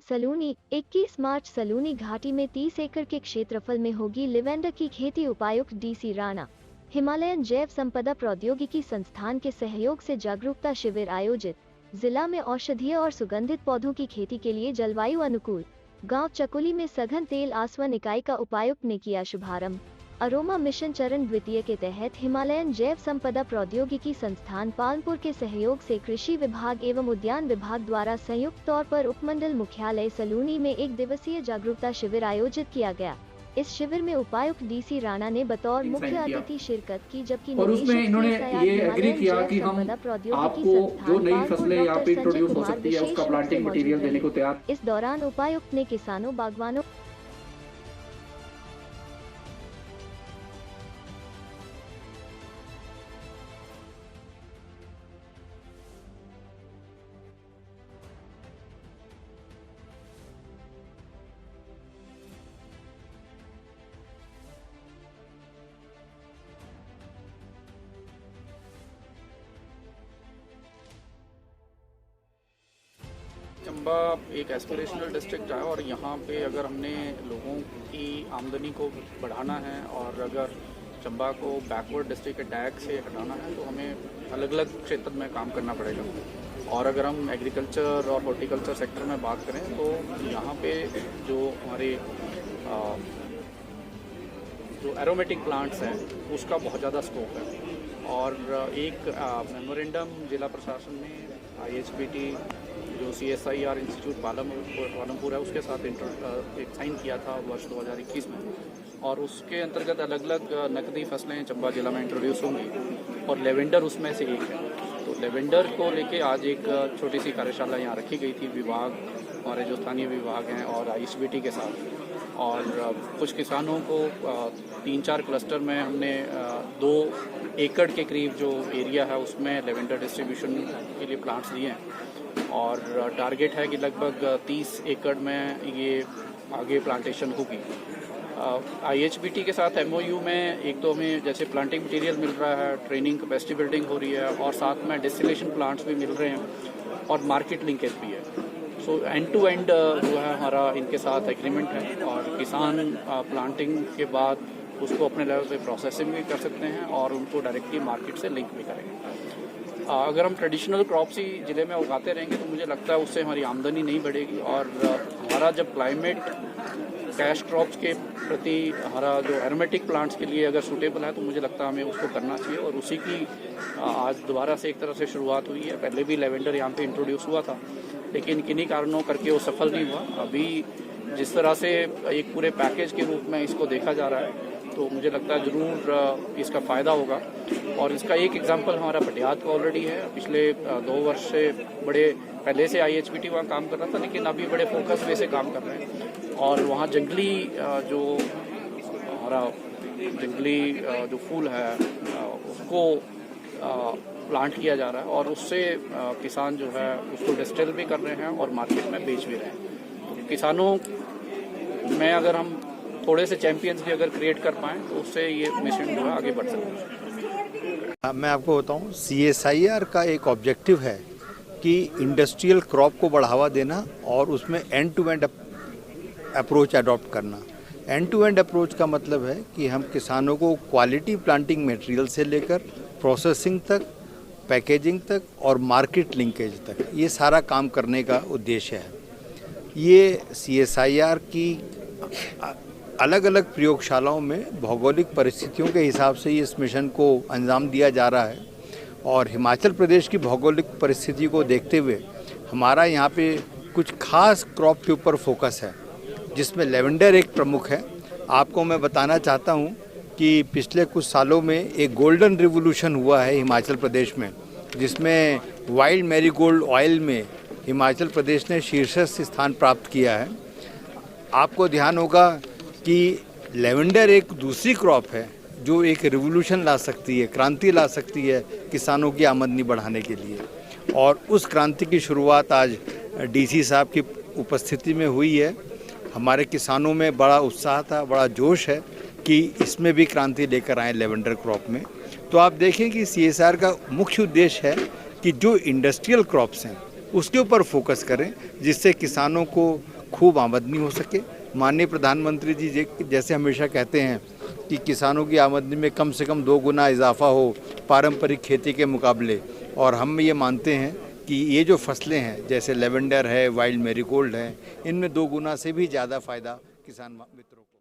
सलूनी 21 मार्च सलूनी घाटी में 30 एकड़ के क्षेत्रफल में होगी लिवेंडर की खेती। उपायुक्त डीसी राणा। हिमालयन जैव संपदा प्रौद्योगिकी संस्थान के सहयोग से जागरूकता शिविर आयोजित। जिला में औषधीय और सुगंधित पौधों की खेती के लिए जलवायु अनुकूल गांव चकुली में सघन तेल आसवन इकाई का उपायुक्त ने किया शुभारंभ। अरोमा मिशन चरण द्वितीय के तहत हिमालयन जैव संपदा प्रौद्योगिकी संस्थान पालनपुर के सहयोग से कृषि विभाग एवं उद्यान विभाग द्वारा संयुक्त तौर पर उपमंडल मुख्यालय सलूनी में 1 दिवसीय जागरूकता शिविर आयोजित किया गया। इस शिविर में उपायुक्त डीसी राणा ने बतौर मुख्य अतिथि शिरकत की, जबकि और उसमें इन्होंने ये एग्री किया कि हम आपको जो नई फसलें यहाँ पे इंट्रोड्यूस हो सकती है उसका प्लांटिंग मटेरियल देने को तैयार। इस दौरान उपायुक्त ने किसानों बागवानों चंबा एक एस्पिरेशनल डिस्ट्रिक्ट है और यहाँ पे अगर हमने लोगों की आमदनी को बढ़ाना है और अगर चंबा को बैकवर्ड डिस्ट्रिक्ट के टैग से हटाना है तो हमें अलग अलग क्षेत्र में काम करना पड़ेगा। और अगर हम एग्रीकल्चर और हॉर्टिकल्चर सेक्टर में बात करें तो यहाँ पे जो हमारे जो एरोमेटिक प्लांट्स हैं उसका बहुत ज़्यादा स्कोप है। और एक मेमोरेंडम जिला प्रशासन ने IHBT जो CSIR इंस्टीट्यूट पालमपुर है उसके साथ एक साइन किया था वर्ष 2021 में, और उसके अंतर्गत अलग अलग नकदी फसलें चंबा जिला में इंट्रोड्यूस होंगी और लेवेंडर उसमें से एक है। तो लेवेंडर को लेके आज एक छोटी सी कार्यशाला यहाँ रखी गई थी विभाग, हमारे जो स्थानीय विभाग हैं और IHBT के साथ। और कुछ किसानों को 3-4 क्लस्टर में हमने 2 एकड़ के करीब जो एरिया है उसमें लेवेंडर डिस्ट्रीब्यूशन के लिए प्लांट्स दिए हैं और टारगेट है कि लगभग 30 एकड़ में ये आगे प्लांटेशन होगी। IHBT के साथ MOU में एक तो हमें जैसे प्लांटिंग मटेरियल मिल रहा है, ट्रेनिंग कैपेसिटी बिल्डिंग हो रही है और साथ में डिस्टिलेशन प्लांट्स भी मिल रहे हैं और मार्केट लिंकेज भी है। सो एंड टू एंड जो है हमारा इनके साथ एग्रीमेंट है और किसान प्लांटिंग के बाद उसको अपने लेवल पे प्रोसेसिंग भी कर सकते हैं और उनको डायरेक्टली मार्केट से लिंक भी करेंगे। अगर हम ट्रेडिशनल क्रॉप्स ही ज़िले में उगाते रहेंगे तो मुझे लगता है उससे हमारी आमदनी नहीं बढ़ेगी और हमारा जब क्लाइमेट कैश क्रॉप्स के प्रति हमारा जो एरोमेटिक प्लांट्स के लिए अगर सूटेबल है तो मुझे लगता है हमें उसको करना चाहिए। और उसी की आज दोबारा से एक तरह से शुरुआत हुई है। पहले भी लेवेंडर यहाँ पे इंट्रोड्यूस हुआ था लेकिन किन्हीं कारणों करके वो सफल नहीं हुआ। अभी जिस तरह से एक पूरे पैकेज के रूप में इसको देखा जा रहा है तो मुझे लगता है ज़रूर इसका फ़ायदा होगा। और इसका एक एग्जांपल हमारा पटियात का ऑलरेडी है। पिछले 2 वर्ष से बड़े पहले से IHBT वहाँ काम कर रहा था लेकिन अभी बड़े फोकस वे से काम कर रहे हैं और वहाँ जंगली जो हमारा जंगली जो फूल है उसको प्लांट किया जा रहा है और उससे किसान जो है उसको डिस्टिल भी कर रहे हैं और मार्केट में बेच भी रहे हैं। तो किसानों में अगर हम थोड़े से चैंपियंस भी अगर क्रिएट कर पाएँ तो उससे ये मिशन जो है आगे बढ़ सकता है। मैं आपको बताऊं, CSIR का एक ऑब्जेक्टिव है कि इंडस्ट्रियल क्रॉप को बढ़ावा देना और उसमें end to end approach adopt करना। एंड टू एंड अप्रोच का मतलब है कि हम किसानों को क्वालिटी प्लांटिंग मटेरियल से लेकर प्रोसेसिंग तक, पैकेजिंग तक और मार्केट लिंकेज तक ये सारा काम करने का उद्देश्य है। ये CSIR की अलग अलग प्रयोगशालाओं में भौगोलिक परिस्थितियों के हिसाब से इस मिशन को अंजाम दिया जा रहा है और हिमाचल प्रदेश की भौगोलिक परिस्थिति को देखते हुए हमारा यहाँ पे कुछ खास क्रॉप के ऊपर फोकस है जिसमें लेवेंडर एक प्रमुख है। आपको मैं बताना चाहता हूँ कि पिछले कुछ सालों में एक गोल्डन रिवोल्यूशन हुआ है हिमाचल प्रदेश में जिसमें वाइल्ड मैरीगोल्ड ऑयल में हिमाचल प्रदेश ने शीर्षस्थ स्थान प्राप्त किया है। आपको ध्यान होगा कि लेवेंडर एक दूसरी क्रॉप है जो एक रिवोल्यूशन ला सकती है, क्रांति ला सकती है किसानों की आमदनी बढ़ाने के लिए। और उस क्रांति की शुरुआत आज DC साहब की उपस्थिति में हुई है। हमारे किसानों में बड़ा उत्साह था, बड़ा जोश है कि इसमें भी क्रांति लेकर आए लेवेंडर क्रॉप में। तो आप देखें कि CSR का मुख्य उद्देश्य है कि जो इंडस्ट्रियल क्रॉप्स हैं उसके ऊपर फोकस करें जिससे किसानों को खूब आमदनी हो सके। माननीय प्रधानमंत्री जी जैसे हमेशा कहते हैं कि किसानों की आमदनी में कम से कम 2 गुना इजाफा हो पारंपरिक खेती के मुकाबले, और हम ये मानते हैं कि ये जो फसलें हैं जैसे लेवेंडर है, वाइल्ड मैरीगोल्ड है, इनमें 2 गुना से भी ज़्यादा फ़ायदा किसान मित्रों को